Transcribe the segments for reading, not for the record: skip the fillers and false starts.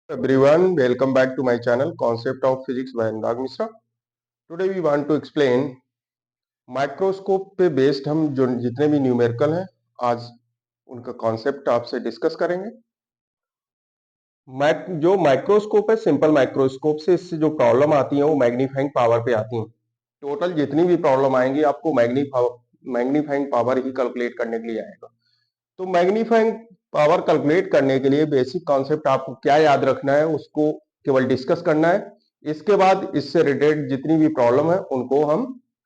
Everyone, welcome back to my channel Concept of Physics by Anurag Mishra. Today we want to explain microscope पे based हम जो जितने भी numerical हैं आज उनका कॉन्सेप्ट आपसे डिस्कस करेंगे। जो माइक्रोस्कोप है सिंपल माइक्रोस्कोप से इससे जो प्रॉब्लम आती है वो मैग्नीफाइंग पावर पे आती हैं। टोटल जितनी भी प्रॉब्लम आएंगी आपको मैग्नीफाइंग पावर ही कैलकुलेट करने के लिए आएगा। तो मैग्नीफाइंग पावर कैलकुलेट करने के लिए बेसिक कॉन्सेप्ट आपको क्या याद रखना है उसको केवल डिस्कस करना है। इसके बाद इससे रिलेटेड जितनी भी प्रॉब्लम है उनको हम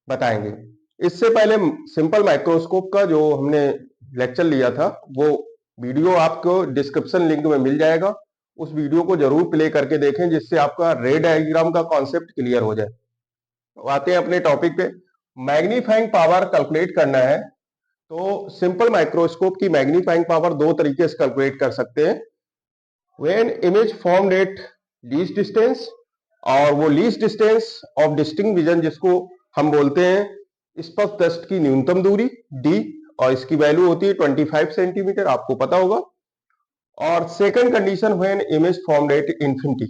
बताएंगे। इससे पहले सिंपल माइक्रोस्कोप का जो हमने लेक्चर लिया था वो वीडियो आपको डिस्क्रिप्शन लिंक में मिल जाएगा। उस वीडियो को जरूर प्ले करके देखें जिससे आपका रे डायग्राम का कॉन्सेप्ट क्लियर हो जाए। तो आते हैं अपने टॉपिक पे। मैग्नीफाइंग पावर कैलकुलेट करना है तो सिंपल माइक्रोस्कोप की मैग्नीफाइंग पावर दो तरीके से कैलकुलेट कर सकते हैं। When image formed at least distance, और वो least distance of distinct vision जिसको हम बोलते हैं स्पष्ट दृष्टि की न्यूनतम दूरी डी, और इसकी वैल्यू होती है 25 सेंटीमीटर, आपको पता होगा। और second condition when image formed at infinity,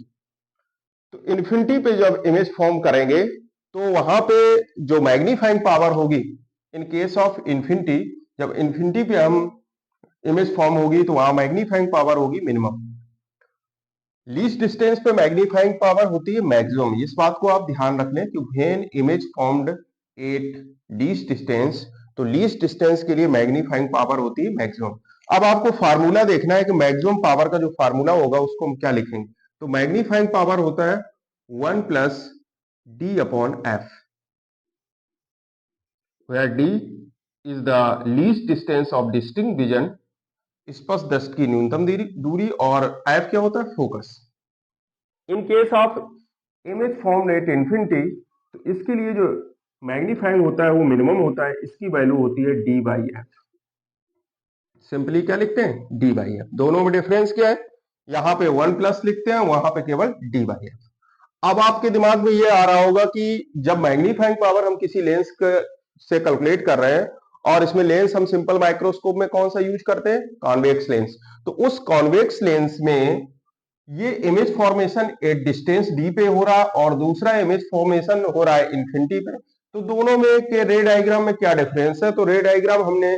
तो इंफिनिटी पे जब इमेज फॉर्म करेंगे तो वहां पे जो मैग्नीफाइंग पावर होगी इन केस ऑफ इंफिनिटी, जब इंफिनिटी पे हम इमेज फॉर्म होगी तो वहां मैग्नीफाइंग पावर होगी मिनिमम। लीस्ट डिस्टेंस पे मैग्नीफाइंग पावर होती है मैक्सिमम। इस बात को आप ध्यान रख लें कि when image formed at least distance, तो लीस्ट डिस्टेंस के लिए मैग्नीफाइंग पावर होती है मैक्सिमम। अब आपको फार्मूला देखना है कि मैक्सिमम पावर का जो फार्मूला होगा उसको हम क्या लिखेंगे। तो मैग्नीफाइंग पावर होता है 1 plus D upon F, where d is the least distance of distinct vision, स्पष्ट दृष्टि की न्यूनतम दूरी, और f क्या होता है focus. In case of image formed at infinity, तो इसके लिए जो मैग्नीफाइंग होता है वो मिनिमम होता है, इसकी वैल्यू होती है डी बाई एफ। सिंपली क्या लिखते हैं डी बाई एफ। दोनों में डिफरेंस क्या है, यहाँ पे 1 प्लस लिखते हैं, वहां पे केवल डी बाई एफ। अब आपके दिमाग में ये आ रहा होगा कि जब मैग्नीफाइंग पावर हम किसी लेंस से कैलकुलेट कर रहे हैं, और इसमें लेंस हम सिंपल माइक्रोस्कोप में कौन सा यूज करते हैं, कॉन्वेक्स लेंस, तो उस कॉन्वेक्स लेंस में ये इमेज फॉर्मेशन एक डिस्टेंस डी पे हो रहा है और दूसरा इमेज फॉर्मेशन हो रहा है इंफिनिटी पे। तो दोनों में के रे डायग्राम में क्या डिफरेंस है, तो रे डायग्राम हमने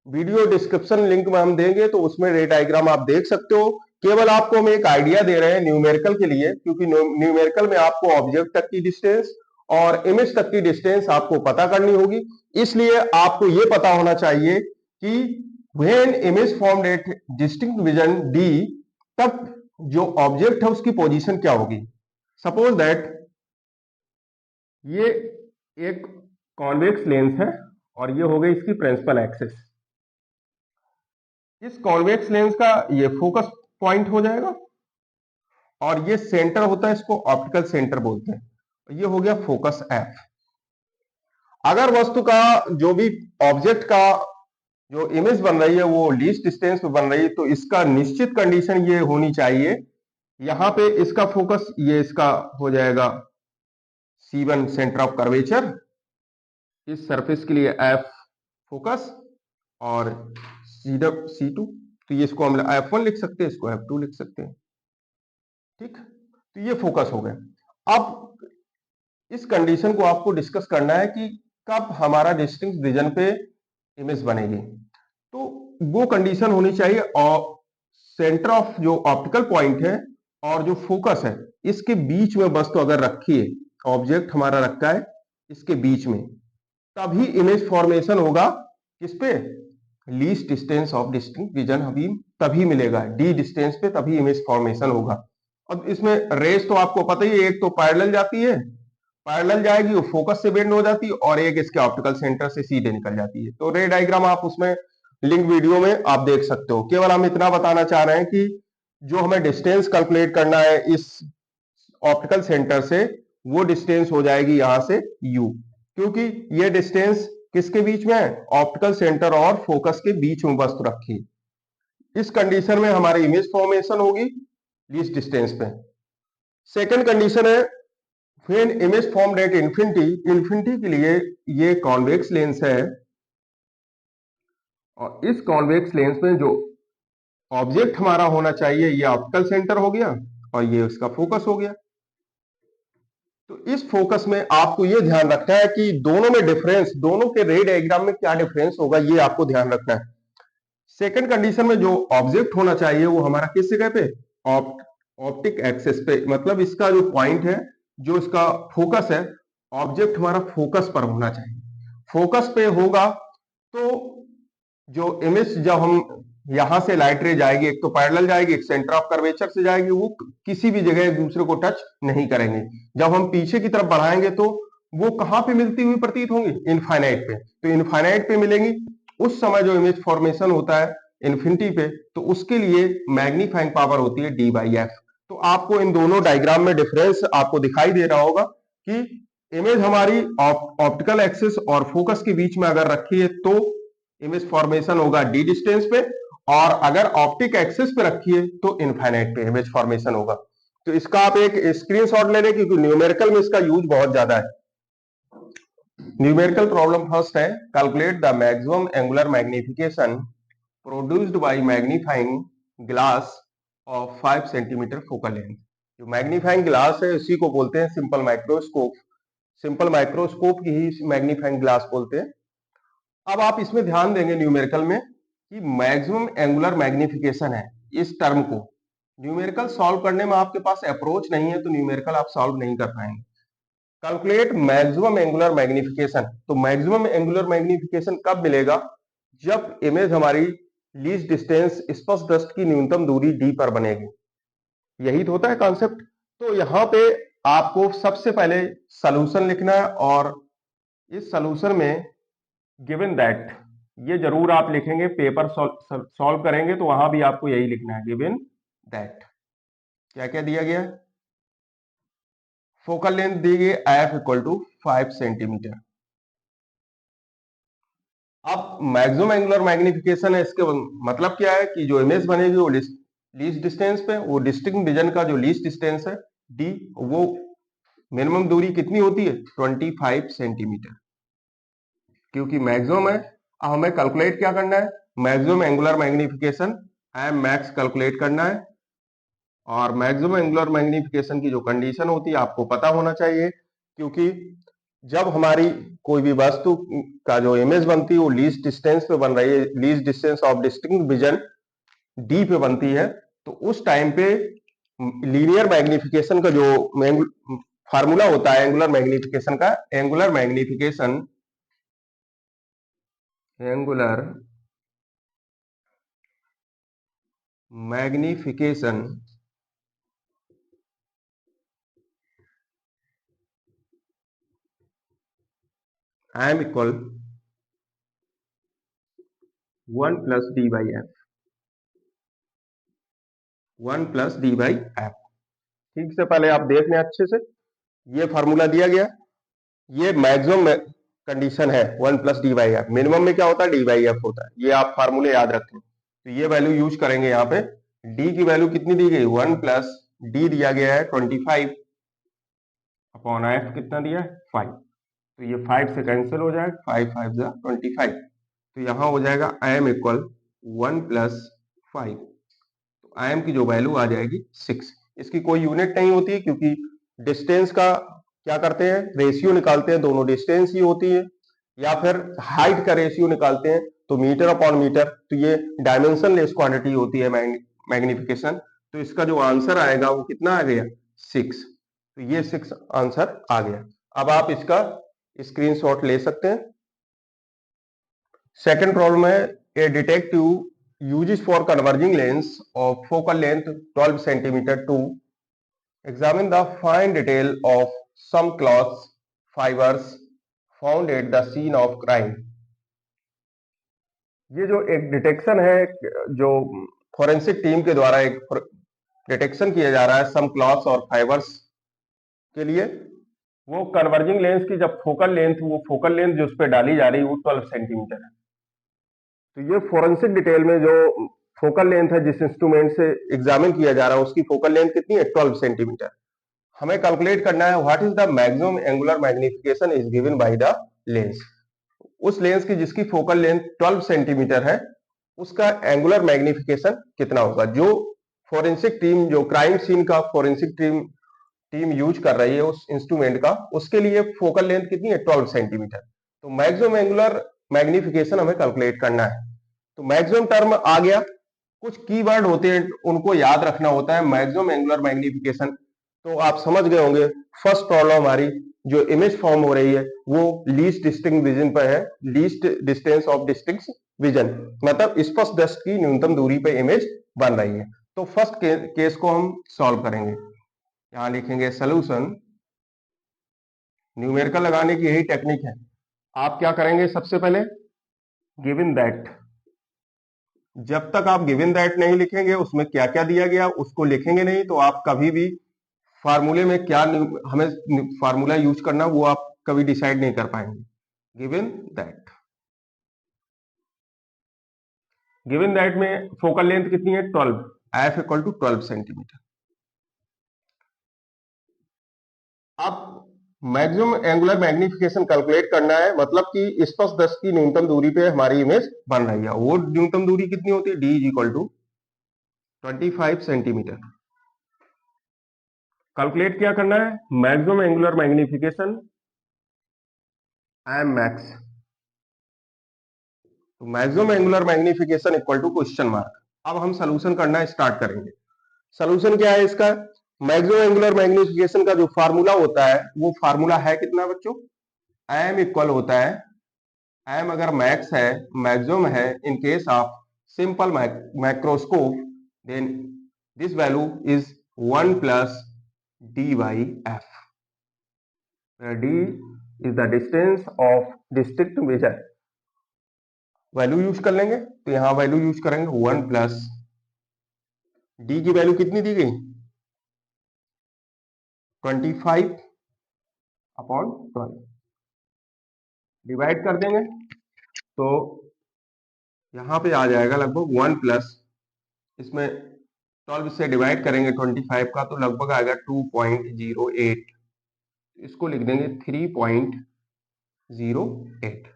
वीडियो डिस्क्रिप्शन लिंक में हम देंगे तो उसमें रे डायग्राम आप देख सकते हो। केवल आपको हम एक आइडिया दे रहे हैं न्यूमेरिकल के लिए, क्योंकि न्यूमेरिकल में आपको ऑब्जेक्ट तक की डिस्टेंस और इमेज तक की डिस्टेंस आपको पता करनी होगी। इसलिए आपको यह पता होना चाहिए कि when image formed at distinct vision D, तब जो ऑब्जेक्ट है उसकी पोजीशन क्या होगी। सपोज दैट ये एक कॉन्वेक्स लेंस है और ये हो गई इसकी प्रिंसिपल एक्सिस। इस कॉन्वेक्स लेंस का ये फोकस पॉइंट हो जाएगा और ये सेंटर होता है, इसको ऑप्टिकल सेंटर बोलते हैं। ये हो गया फोकस एफ। अगर वस्तु का जो भी ऑब्जेक्ट का जो इमेज बन रही है वो लीस्ट डिस्टेंस पे बन रही है, तो इसका निश्चित कंडीशन ये होनी चाहिए, यहां पे इसका फोकस ये इसका हो जाएगा C1 सेंटर ऑफ कर्वेचर, इस सरफेस के लिए एफ फोकस, और C2, तो ये इसको हम F1 लिख सकते हैं, इसको F2 लिख सकते हैं। ठीक, तो ये फोकस हो गया। अब इस कंडीशन को आपको डिस्कस करना है कि कब हमारा डिस्टिंक्ट विजन पे इमेज बनेगी। तो वो कंडीशन होनी चाहिए और सेंटर ऑफ जो ऑप्टिकल पॉइंट है और जो फोकस है इसके बीच में वस्तु अगर रखी है, ऑब्जेक्ट हमारा रखा है इसके बीच में, तभी इमेज फॉर्मेशन होगा। किस पे, least distance of distinct vision अभी तभी मिलेगा, डी डिस्टेंस पे तभी इमेज फॉर्मेशन होगा। अब इसमें रेस तो आपको पता ही है, एक तो पैरेलल जाती है, पैरेलल जाएगी वो फोकस से बेंड हो जाती है, और एक इसके ऑप्टिकल सेंटर से सीधे निकल जाती है। तो रे डायग्राम आप उसमें लिंक वीडियो में आप देख सकते हो। केवल हम इतना बताना चाह रहे हैं कि जो हमें डिस्टेंस कैलकुलेट करना है इस ऑप्टिकल सेंटर से, वो डिस्टेंस हो जाएगी यहां से u, क्योंकि ये डिस्टेंस किसके बीच में है, ऑप्टिकल सेंटर और फोकस के बीच में वस्तु रखी। इस कंडीशन में हमारी इमेज फॉर्मेशन होगी लीस्ट डिस्टेंस पे। सेकंड कंडीशन है when image formed at infinity, infinity के लिए ये कॉन्वेक्स लेंस है और इस कॉन्वेक्स लेंस में जो ऑब्जेक्ट हमारा होना चाहिए ये ऑप्टिकल सेंटर हो गया, और ये इसका फोकस हो गया। तो इस फोकस में आपको ये ध्यान रखना है कि दोनों में डिफरेंस, दोनों के रे डायग्राम में क्या डिफरेंस होगा, ये आपको ध्यान रखना है। सेकंड कंडीशन में जो ऑब्जेक्ट होना चाहिए वो हमारा किस जगह पे, ऑप्टिक एक्सिस पे, मतलब इसका जो पॉइंट है, जो इसका फोकस है, ऑब्जेक्ट हमारा फोकस पर होना चाहिए। फोकस पे होगा तो जो इमेज, जब हम यहां से लाइट रे जाएगी, एक तो पैरेलल जाएगी, एक सेंटर ऑफ कर्वेचर से जाएगी, वो किसी भी जगह एक दूसरे को टच नहीं करेंगे। जब हम पीछे की तरफ बढ़ाएंगे तो वो कहां पे मिलती हुई प्रतीत होंगी, इनफाइनाइट पे। तो इनफाइनाइट पे मिलेंगी, उस समय जो इमेज फॉर्मेशन होता है इन्फिनिटी पे, तो उसके लिए मैग्नीफाइंग पावर होती है d/f। तो आपको इन दोनों डायग्राम में डिफरेंस आपको दिखाई दे रहा होगा कि इमेज हमारी ऑप्टिकल एक्सिस और फोकस के बीच में अगर रखी है तो इमेज फॉर्मेशन होगा d डिस्टेंस पे, और अगर ऑप्टिक एक्सिस पे रखिए तो इनफाइनाइट पे इमेज फॉर्मेशन होगा। तो इसका आप एक स्क्रीनशॉट ले लें, क्योंकि न्यूमेरिकल में इसका यूज बहुत ज्यादा है। न्यूमेरिकल प्रॉब्लम फर्स्ट है, calculate the maximum angular magnification produced by magnifying glass of 5 centimetre focal length. जो मैग्नीफाइंग ग्लास है इसी को बोलते हैं सिंपल माइक्रोस्कोप। सिंपल माइक्रोस्कोप की ही मैग्नीफाइंग ग्लास बोलते हैं। अब आप इसमें ध्यान देंगे न्यूमेरिकल में कि मैक्सिमम एंगुलर मैग्निफिकेशन है, इस टर्म को न्यूमेरिकल सॉल्व करने में आपके पास अप्रोच नहीं है तो न्यूमेरिकल आप सॉल्व नहीं कर पाएंगे। कैलकुलेट मैक्सिमम एंगुलर मैग्निफिकेशन, तो मैक्सिमम एंगुलर मैग्निफिकेशन कब मिलेगा, जब इमेज हमारी लीस्ट डिस्टेंस स्पष्ट दृष्टि की न्यूनतम दूरी d पर बनेगी। यही तो होता है कॉन्सेप्ट। तो यहां पे आपको सबसे पहले सॉल्यूशन लिखना है, और इस सॉल्यूशन में गिवन दैट, ये जरूर आप लिखेंगे, पेपर सॉल्व करेंगे तो वहां भी आपको यही लिखना है, गिवन दैट। क्या क्या दिया गया, फोकल लेंथ दी गई f इक्वल टू 5 सेंटीमीटर। अब मैक्सिमम एंगुलर मैग्निफिकेशन है, इसके मतलब क्या है कि जो इमेज बनेगी वो लीस्ट डिस्टेंस पे, वो डिस्टिंक्ट रीजन का जो लीस्ट डिस्टेंस है d, वो मिनिमम दूरी कितनी होती है 25 सेंटीमीटर, क्योंकि मैक्सिमम है। अब हमें कैलकुलेट क्या करना है, maximum angular magnification M max calculate करना है। और मैक्सिमम एंगुलर मैग्निफिकेशन की जो कंडीशन होती है आपको पता होना चाहिए, क्योंकि जब हमारी कोई भी वस्तु का जो इमेज बनती है वो लीस्ट डिस्टेंस पे बन रही है, least distance of distinct vision D पे बनती है, तो उस टाइम पे लीनियर मैग्निफिकेशन का जो फार्मूला होता है एंगुलर मैग्निफिकेशन का, angular magnification m equal 1 plus D by F, 1 plus D by F. ठीक से पहले आप देख लें अच्छे से, ये फार्मूला दिया गया, ये मैक्सिमम कंडीशन है 1 plus D by F. Minimum में क्या होता है, डी बाई एफ होता है। ये आप फार्मूले याद रखें, तो ये वैल्यू यूज करेंगे। यहाँ पे डी की वैल्यू कितनी दी गई, 1 प्लस डी दिया गया है 25 अपॉन एफ कितना दिया है 5, तो ये 5 से कैंसिल हो जाएगा, 5 5 जा 25, तो यहाँ हो जाएगा m इक्वल 1 प्लस 5, तो m की जो वैल्यू आ जाएगी 6। इसकी कोई यूनिट नहीं होती, क्योंकि डिस्टेंस का क्या करते हैं, रेशियो निकालते हैं, दोनों डिस्टेंस ही होती है, या फिर हाइट का रेशियो निकालते हैं तो मीटर अपॉन मीटर, तो ये डायमेंशन लेस क्वांटिटी होती है मैग्निफिकेशन। तो इसका जो आंसर आएगा वो कितना आ गया 6, तो ये 6 आंसर आ गया। अब आप इसका स्क्रीनशॉट ले सकते हैं। सेकंड प्रॉब्लम है, ए detective uses for converging lens of focal length 12 centimeter to examine the fine detail of some cloth fibers found at the scene of crime। ये जो एक डिटेक्शन है, जो फोरेंसिक टीम के द्वारा एक डिटेक्शन किया जा रहा है सम क्लॉथ्स और फाइबर्स के लिए, वो कन्वर्जिंग लेंस की जब फोकल लेंथ, वो फोकल लेंथ जो उस पर डाली जा रही है वो 12 सेंटीमीटर है। तो ये फोरेंसिक डिटेल में जो फोकल लेंथ है, जिस इंस्ट्रूमेंट से एग्जामिन किया जा रहा है, उसकी फोकल लेंथ कितनी है 12 सेंटीमीटर। हमें कैलकुलेट करना है what is the maximum angular magnification is given by the lens. उस लेंस की जिसकी फोकल लेंथ 12 सेंटीमीटर है, उसका एंगुलर मैग्निफिकेशन कितना होगा। जो फोरेंसिक टीम जो क्राइम सीन का फोरेंसिक टीम यूज कर रही है उस इंस्ट्रूमेंट का, उसके लिए फोकल लेंथ कितनी है 12 सेंटीमीटर। तो मैक्सिमम एंगुलर मैग्निफिकेशन हमें कैलकुलेट करना है। तो मैक्सिमम टर्म आ गया, कुछ कीवर्ड होते हैं उनको याद रखना होता है। मैक्सिमम एंगुलर मैग्निफिकेशन तो आप समझ गए होंगे। फर्स्ट प्रॉब्लम हमारी जो इमेज फॉर्म हो रही है वो लीस्ट डिस्टिंक्ट विजन पर है, least distance of distinct vision, मतलब स्पष्ट दृष्टि की न्यूनतम दूरी पे इमेज बन रही है। तो फर्स्ट केस को हम सॉल्व करेंगे। यहां लिखेंगे सोल्यूशन। न्यूमेरिकल लगाने की यही टेक्निक है। आप क्या करेंगे, सबसे पहले गिवन दैट, जब तक आप गिवन दैट नहीं लिखेंगे उसमें क्या क्या दिया गया उसको लिखेंगे नहीं, तो आप कभी भी फार्मूले में क्या हमें फार्मूला यूज करना वो आप कभी डिसाइड नहीं कर पाएंगे। गिवन दैट, गिवन दैट में फोकल लेंथ कितनी है 12, एफ इक्वल टू 12 सेंटीमीटर। अब मैक्सिमम एंगुलर मैग्निफिकेशन कैलकुलेट करना है, मतलब कि स्पष्ट दृष्टि की न्यूनतम दूरी पे हमारी इमेज बन रही है। वो न्यूनतम दूरी कितनी होती है, D is equal to 25 centimetre. Calculate क्या करना है, maximum angular magnification M max. तो maximum angular magnification equal to question mark. अब हम सोल्यूशन करना स्टार्ट करेंगे। सोल्यूशन क्या है इसका, मैक्सिमम एंगुलर मैग्निफिकेशन का जो फार्मूला होता है वो फार्मूला है कितना बच्चों, एम इक्वल होता है, एम अगर मैक्स है, मैक्सिमम है, in case of simple macroscope, then this value is 1 plus D by F. D is the distance of distinct vision, value use कर लेंगे, तो यहां वैल्यू यूज करेंगे 1 प्लस डी की वैल्यू कितनी दी गई 25 अपॉन 12, डिवाइड कर देंगे तो यहां पे आ जाएगा लगभग 1 प्लस, इसमें 12 से डिवाइड करेंगे 25 का तो लगभग आएगा 2.08, इसको लिख देंगे 3.08।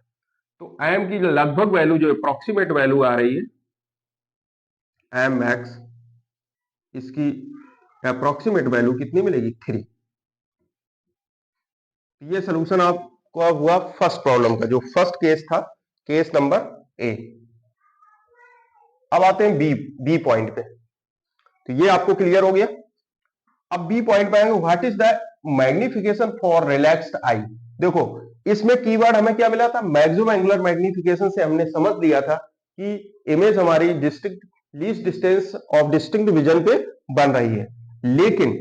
तो एम की जो लगभग वैल्यू जो अप्रोक्सीमेट वैल्यू आ रही है एम मैक्स, इसकी अप्रोक्सीमेट वैल्यू कितनी मिलेगी 3। ये सोल्यूशन आपको हुआ फर्स्ट प्रॉब्लम का, जो फर्स्ट केस था, केस नंबर ए। अब आते हैं बी पॉइंट पे, तो ये आपको क्लियर हो गया। अब बी पॉइंट पे आएंगे, what is the magnification for relaxed eye. देखो इसमें कीवर्ड हमें क्या मिला था, मैक्सिमम एंगुलर मैग्निफिकेशन से हमने समझ लिया था कि इमेज हमारी distinct least distance of distinct vision पे बन रही है। लेकिन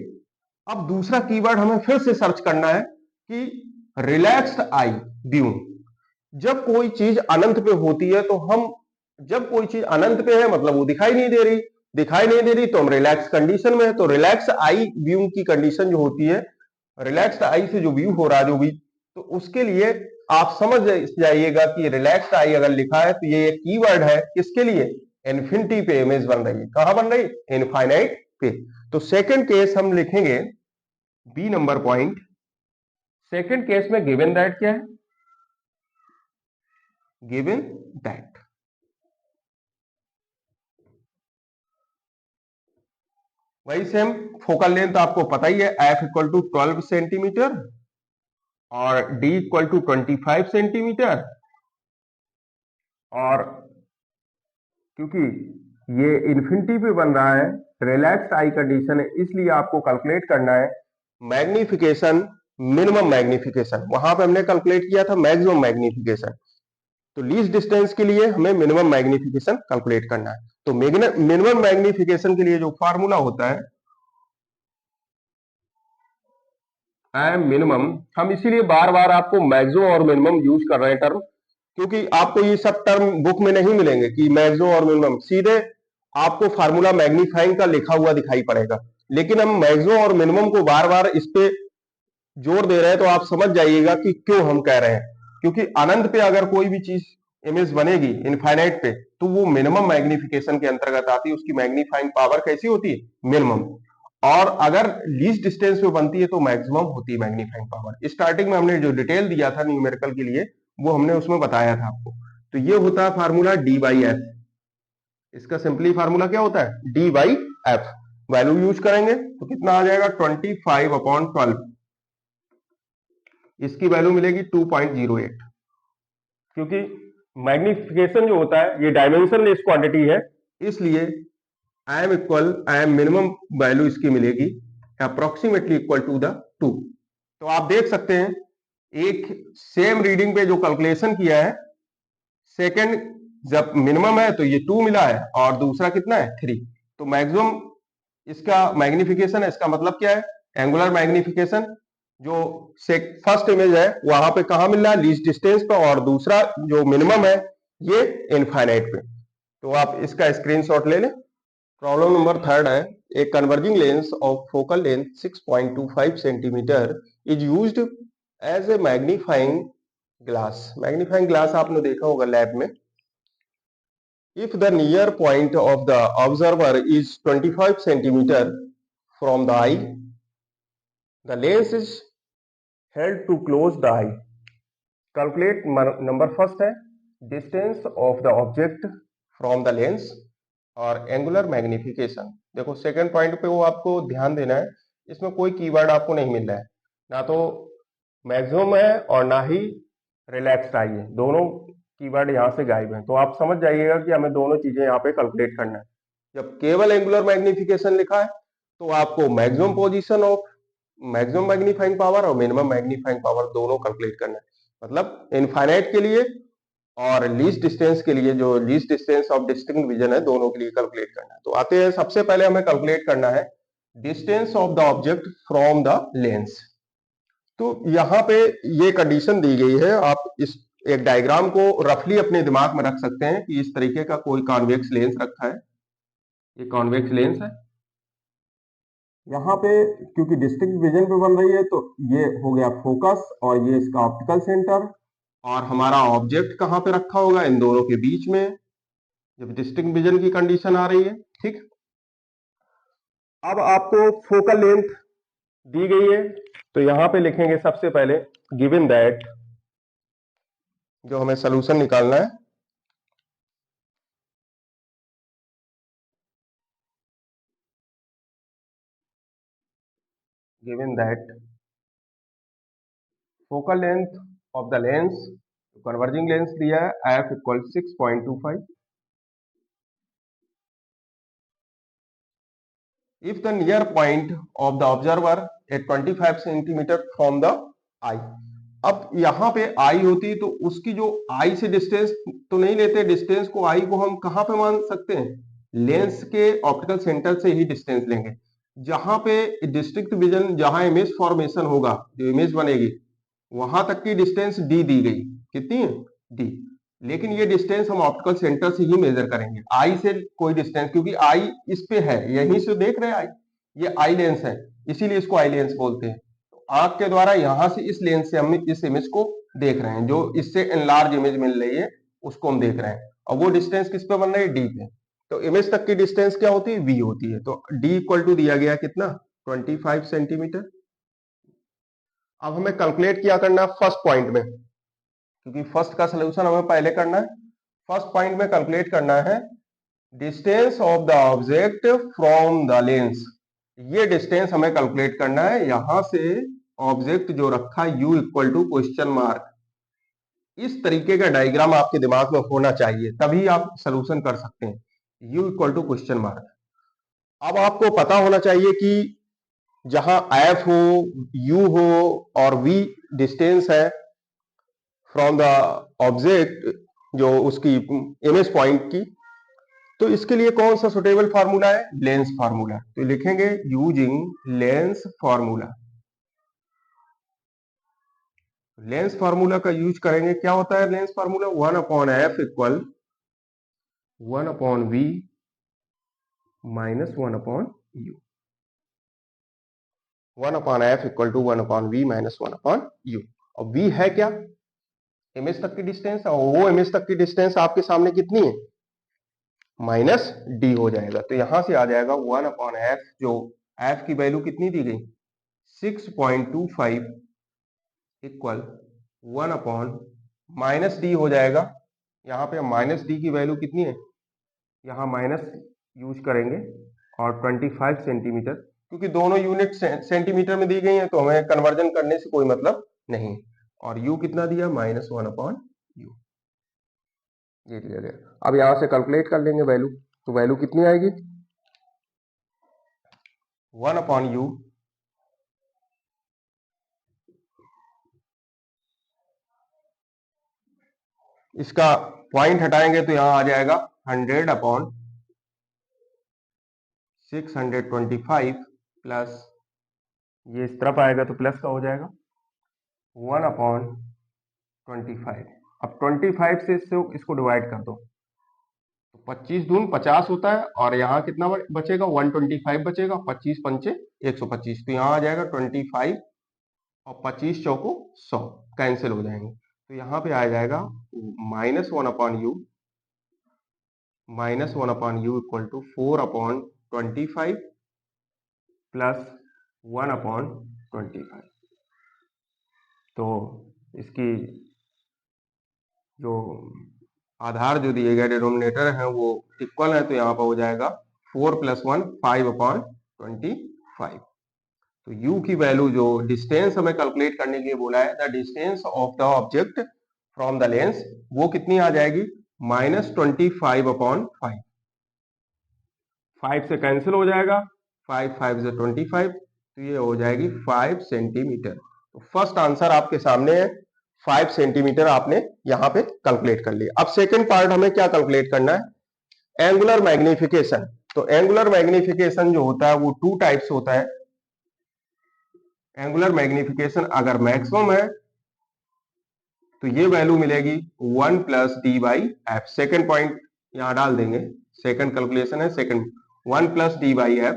अब दूसरा कीवर्ड हमें फिर से सर्च करना है कि रिलैक्स्ड आई व्यू। जब कोई चीज अनंत पे होती है तो हम, जब कोई चीज अनंत पे है मतलब वो दिखाई नहीं दे रही, दिखाई नहीं दे रही तो हम रिलैक्स कंडीशन में है। तो रिलैक्स आई व्यू की कंडीशन जो होती है, रिलैक्स्ड आई से जो व्यू हो रहा है जो भी, तो उसके लिए आप समझ जाइएगा कि रिलैक्स्ड आई अगर लिखा है तो ये कीवर्ड है किसके लिए, इन्फिनिटी पे इमेज बन रही है। कहां बन रही है, इनफाइनाइट पे। तो सेकंड केस हम लिखेंगे B number point. Second case में गिवन दैट क्या है, गिवन दैट वही सेम फोकल लेंथ आपको पता ही है, एफ इक्वल टू 12 सेंटीमीटर और डी इक्वल टू 25 सेंटीमीटर। और क्योंकि ये इन्फिनिटी पे बन रहा है, रिलैक्स्ड आई कंडीशन है, इसलिए आपको कैलकुलेट करना है मैग्निफिकेशन, मिनिमम मैग्निफिकेशन। वहां पे हमने कैलकुलेट किया था मैक्सिमम मैग्निफिकेशन, तो लीस्ट डिस्टेंस के लिए हमें मिनिमम मैग्निफिकेशन कैलकुलेट करना है। तो मिनिमम मैग्निफिकेशन के लिए जो फार्मूला होता है एम मिनिमम, हम इसीलिए बार बार आपको मैक्सिमम और मिनिमम यूज कर रहे हैं टर्म, क्योंकि आपको ये सब टर्म बुक में नहीं मिलेंगे कि मैक्सिमम और मिनिमम, सीधे आपको फार्मूला मैग्नीफाइंग का लिखा हुआ दिखाई पड़ेगा। लेकिन हम मैक्सिमम और मिनिमम को बार बार इस पे जोर दे रहे हैं तो आप समझ जाइएगा कि क्यों हम कह रहे हैं। क्योंकि अनंत पे अगर कोई भी चीज इमेज बनेगी इनफाइनाइट पे तो वो मिनिमम मैग्निफिकेशन के अंतर्गत आती है, उसकी मैग्नीफाइंग पावर कैसी होती है, मिनिमम। और अगर लीस्ट डिस्टेंस पे बनती है तो मैक्सिमम होती है मैग्नीफाइंग पावर। स्टार्टिंग में हमने जो डिटेल दिया था न्यूमेरिकल के लिए वो हमने उसमें बताया था आपको। तो ये होता है फार्मूला डी बाई एफ। इसका सिंपली फार्मूला क्या होता है, D by F. Value use करेंगे तो कितना आ जाएगा 25/12, इसकी वैल्यू मिलेगी 2.08, क्योंकि मैग्निफिकेशन जो होता है ये डायमेंशनलेस क्वांटिटी है, इसलिए आई एम मिनिमम वैल्यू इसकी मिलेगी अप्रोक्सीमेटली इक्वल टू द 2। तो आप देख सकते हैं एक सेम रीडिंग पे जो कैलकुलेशन किया है, सेकंड जब मिनिमम है तो ये 2 मिला है और दूसरा कितना है 3, तो मैक्सिमम इसका मैग्निफिकेशन है, इसका मतलब क्या है एंगुलर मैग्निफिकेशन जो फर्स्ट इमेज है वहां पे कहां मिल रहा है लीस्ट डिस्टेंस पे, और दूसरा जो मिनिमम है ये इनफाइनाइट पे। तो आप इसका स्क्रीनशॉट ले लें। प्रॉब्लम नंबर 3 है, a converging lens of focal length 6.25 centimetre is used as a magnifying glass. Magnifying glass आपने देखा होगा लैब में। If the near point of the observer is 25 centimeter from the eye, the lens is held to close the eye. Calculate number first है distance of the object from the lens और angular magnification. देखो second point पे वो आपको ध्यान देना है, इसमें कोई कीवर्ड आपको नहीं मिल रहा है, ना तो मैक्सिमम है और ना ही रिलैक्स्ड आई है, दोनों कीवर्ड यहाँ से गायब हैं। तो आप समझ जाइएगा कि हमें दोनों चीजें यहाँ पे कैलकुलेट करना है। जब केवल एंगुलर मैग्निफिकेशन लिखा है तो आपको maximum position of maximum magnifying power और मिनिमम मैग्नीफाइंग पावर दोनों कैलकुलेट करना है, मतलब इनफाइनाइट के लिए और लीस्ट डिस्टेंस के लिए, जो least distance of distinct vision है दोनों के लिए कैलकुलेट करना है। तो आते हैं, सबसे पहले हमें कैलकुलेट करना है distance of the object from the lens. तो यहाँ पे ये कंडीशन दी गई है, आप इस एक डायग्राम को रफली अपने दिमाग में रख सकते हैं कि इस तरीके का कोई कॉन्वेक्स लेंस रखा है, ये कॉन्वेक्स लेंस है, यहाँ पे क्योंकि डिस्टिंक्ट विजन पे बन रही है तो ये हो गया फोकस और ये इसका ऑप्टिकल सेंटर, और हमारा ऑब्जेक्ट कहाँ पे रखा होगा इन दोनों के बीच में जब डिस्टिंक्ट विजन की कंडीशन आ रही है। ठीक, अब आपको फोकल लेंथ दी गई है तो यहां पे लिखेंगे सबसे पहले गिवन दैट, जो हमें सॉल्यूशन निकालना है, given that focal length of the lens, converging lens दिया है F equal 6.25, if the near point of the observer at 25 centimetre from the eye. अब यहाँ पे आई होती तो उसकी जो आई से डिस्टेंस तो नहीं लेते, डिस्टेंस को आई को हम कहाँ पे मान सकते हैं, लेंस के ऑप्टिकल सेंटर से ही डिस्टेंस लेंगे। जहां पे डिस्ट्रिक्ट विजन, जहां इमेज फॉर्मेशन होगा, जो इमेज बनेगी वहां तक की डिस्टेंस डी दी गई, कितनी है डी, लेकिन ये डिस्टेंस हम ऑप्टिकल सेंटर से ही मेजर करेंगे, आई से कोई डिस्टेंस, क्योंकि आई इस पे है, यहीं से देख रहे हैं आई, ये आई लेंस है, इसीलिए इसको आई लेंस बोलते हैं। तो आंख के द्वारा यहां से इस लेंस से हम इस इमेज को देख रहे हैं, जो इससे एनलार्ज इमेज मिल रही है उसको हम देख रहे हैं, और वो डिस्टेंस किस पे बन रही है डी पे। तो इमेज तक की डिस्टेंस क्या होती है वी होती है, तो डी इक्वल टू दिया गया कितना 25 सेंटीमीटर। अब हमें कैलकुलेट क्या करना है फर्स्ट पॉइंट में, क्योंकि फर्स्ट का सोल्यूशन हमें पहले करना है। फर्स्ट पॉइंट में कैलकुलेट करना है distance of the object from the lens, ये डिस्टेंस हमें कैलकुलेट करना है। यहां से ऑब्जेक्ट जो रखा u equal to question mark, इस तरीके का डायग्राम आपके दिमाग में होना चाहिए, तभी आप सोल्यूशन कर सकते हैं, u equal to question mark. अब आपको पता होना चाहिए कि जहां f हो, u हो और v डिस्टेंस है फ्रॉम द ऑब्जेक्ट, जो उसकी इमेज पॉइंट की, तो इसके लिए कौन सा सुटेबल फार्मूला है, लेंस फार्मूला। तो लिखेंगे using lens formula, lens formula का यूज करेंगे। क्या होता है lens formula, 1/f equal 1/v minus 1/u, 1/f equal to 1/v minus 1/u। और v है क्या, इमेज तक की डिस्टेंस, और वो इमेज तक की डिस्टेंस आपके सामने कितनी है माइनस डी हो जाएगा। तो यहां से आ जाएगा 1/f, जो f की वैल्यू कितनी दी गई 6.25 इक्वल 1/ माइनस डी हो जाएगा। यहाँ पे माइनस डी की वैल्यू कितनी है, यहाँ माइनस यूज करेंगे और 25 सेंटीमीटर, क्योंकि दोनों यूनिट सेंटीमीटर में दी गई हैं तो हमें कन्वर्जन करने से कोई मतलब नहीं। और u कितना दिया, -1/u, ये दिया गया। अब यहां से कैलकुलेट कर लेंगे वैल्यू, तो वैल्यू कितनी आएगी, 1/u, इसका पॉइंट हटाएंगे तो यहां आ जाएगा 100/625 प्लस, ये इस तरफ आएगा तो प्लस का हो जाएगा 1/25। अब 25 से इसको डिवाइड कर दो तो 25 दून 50 होता है, और यहाँ कितना बचेगा, 125 बचेगा, 25 पंचे 125, तो यहाँ आ जाएगा 25 और 25 चौको 100 कैंसिल हो जाएंगे, तो यहाँ पे आ जाएगा -1/u, -1/u equal to 4/25 plus 1/25। तो इसकी जो आधार जो दिए गए डिनोमिनेटर है वो इक्वल है, तो यहाँ पर हो जाएगा 4 + 1 5/25। तो u की वैल्यू, जो डिस्टेंस हमें कैलकुलेट करने के लिए बोला है, the distance of the object from the lens, वो कितनी आ जाएगी, -25/5, 5 से कैंसिल हो जाएगा, 5 5 से 25, तो ये हो जाएगी 5 सेंटीमीटर। तो फर्स्ट आंसर आपके सामने है, 5 सेंटीमीटर आपने यहाँ पे कैलकुलेट कर लिया। अब सेकंड पार्ट हमें क्या कैलकुलेट करना है, एंगुलर मैग्निफिकेशन। तो एंगुलर मैग्निफिकेशन जो होता है वो 2 टाइप्स होता है। एंगुलर मैग्निफिकेशन अगर मैक्सिमम है तो ये वैल्यू मिलेगी 1 + d/f। सेकंड पॉइंट यहां डाल देंगे, सेकंड कैलकुलेशन है, सेकंड 1 + d/f।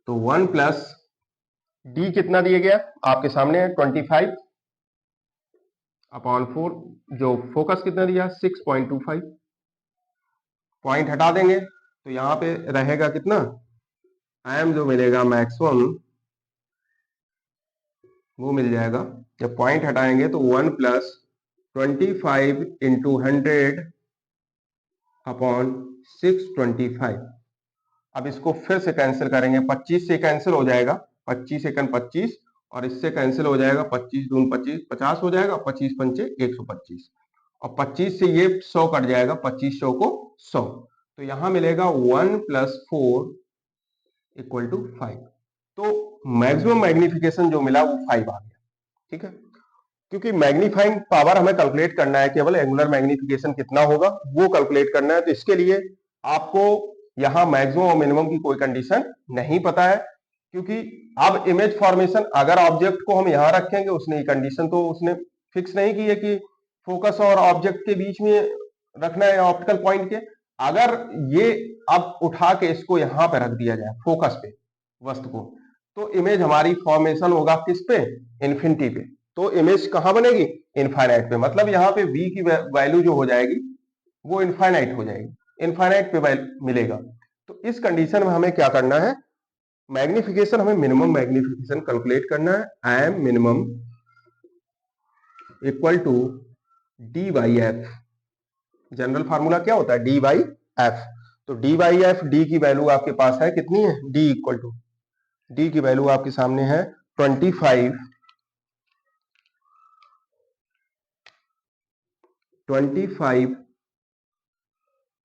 तो 1 + d कितना दिया गया आपके सामने है, 25/4, जो फोकस कितना दिया, 6.25। पॉइंट हटा देंगे तो यहां पे रहेगा कितना, m जो मिलेगा मैक्सिमम वो मिल जाएगा। जब पॉइंट हटाएंगे तो 1 + 25 × 100/625। अब इसको फिर से कैंसिल करेंगे, 25 से कैंसिल हो जाएगा, 25 एकन 25, और इससे कैंसिल हो जाएगा, 25 दून 25, 50 हो जाएगा, 25 पंचे 125, और 25 से ये 100 कट जाएगा, 25 100 को 100, तो यहां मिलेगा 1 + 4 = 5। तो मैक्सिमम मैग्निफिकेशन जो मिला वो 5 आ गया, ठीक है। क्योंकि मैग्नीफाइंग पावर हमें कैलकुलेट करना है, केवल एंगुलर मैग्निफिकेशन कितना होगा वो कैलकुलेट करना है, तो इसके लिए आपको यहां मैक्सिमम और मिनिमम की कोई कंडीशन नहीं पता है, क्योंकि अब इमेज फॉर्मेशन अगर ऑब्जेक्ट को हम यहां रखेंगे, उसने कंडीशन तो उसने फिक्स नहीं की है कि फोकस और ऑब्जेक्ट के बीच में रखना है ऑप्टिकल पॉइंट के। अगर ये अब उठा के इसको यहां पे रख दिया जाए फोकस पे वस्तु को, तो इमेज हमारी फॉर्मेशन होगा किस पे, इन्फिनिटी पे। तो इमेज कहां बनेगी, इनफाइनाइट पे, मतलब यहाँ पे v की वैल्यू जो हो जाएगी वो इनफाइनाइट हो जाएगी, इनफाइनाइट पे मिलेगा। तो इस कंडीशन में हमें क्या करना है, मैग्निफिकेशन, हमें मिनिमम मैग्निफिकेशन कैलकुलेट करना है। m minimum equal to d/f। General formula क्या होता है, d/f। तो d/f, d की वैल्यू आपके पास है कितनी है, d इक्वल टू, d की वैल्यू आपके सामने है 25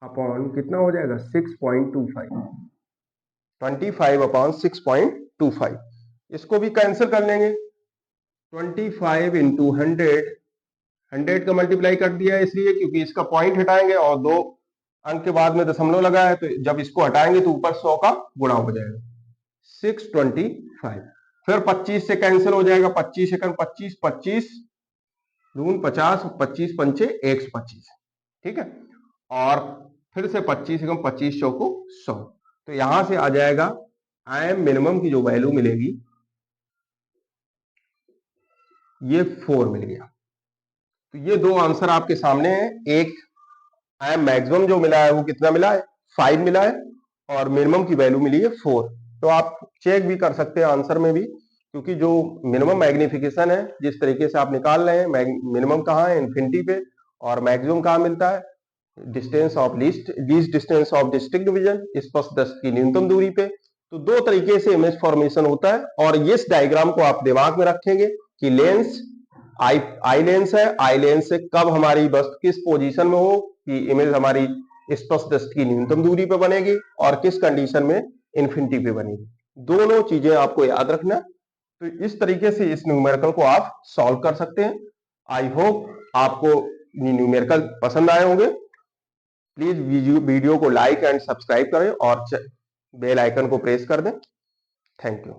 अपॉन कितना हो जाएगा, 6.25, 25/6.25। इसको भी कैंसिल कर लेंगे, 25 × 100 का मल्टीप्लाई कर दिया है इसलिए क्योंकि इसका पॉइंट हटाएंगे और 2 अंक के बाद में दशमलव लगा है, तो जब इसको हटाएंगे तो ऊपर 100 का गुणा हो जाएगा, 625। फिर 25 से कैंसिल हो जाएगा, 25 एकम 25, 25 दून 50, 25 पंचे 125, ठीक है। और फिर से 25 एकम 25 चौको 100, तो यहां से आ जाएगा m मिनिमम की जो वैल्यू मिलेगी ये 4 मिल गया। तो ये दो आंसर आपके सामने हैं, एक m मैक्सिमम जो मिला है वो कितना मिला है, 5 मिला है, और मिनिमम की वैल्यू मिली है 4। तो आप चेक भी कर सकते हैं आंसर में भी, क्योंकि जो मिनिमम मैग्निफिकेशन है जिस तरीके से आप निकाल रहे हैं, मिनिमम कहाँ है, इन्फिनिटी पे, और मैक्सिमम कहाँ मिलता है, distance of least distance of district division, स्पष्ट दस्त की न्यूनतम दूरी पे। तो दो तरीके से इमेज फॉर्मेशन होता है, और इस डायग्राम को आप दिमाग में रखेंगे कि लेंस आई लेंस है, आई लेंस से कब हमारी वस्तु किस पोजीशन में हो कि इमेज हमारी स्पष्ट दृष्टि की न्यूनतम दूरी पे बनेगी, और किस कंडीशन में इन्फिनिटी पे बनेगी। दोनों चीजें आपको याद रखना। तो इस तरीके से इस न्यूमेरिकल को आप सॉल्व कर सकते हैं। आई होप आपको ये न्यूमेरिकल पसंद आए होंगे। प्लीज वीडियो को लाइक एंड सब्सक्राइब करें और बेल आइकन को प्रेस कर दें। Thank you.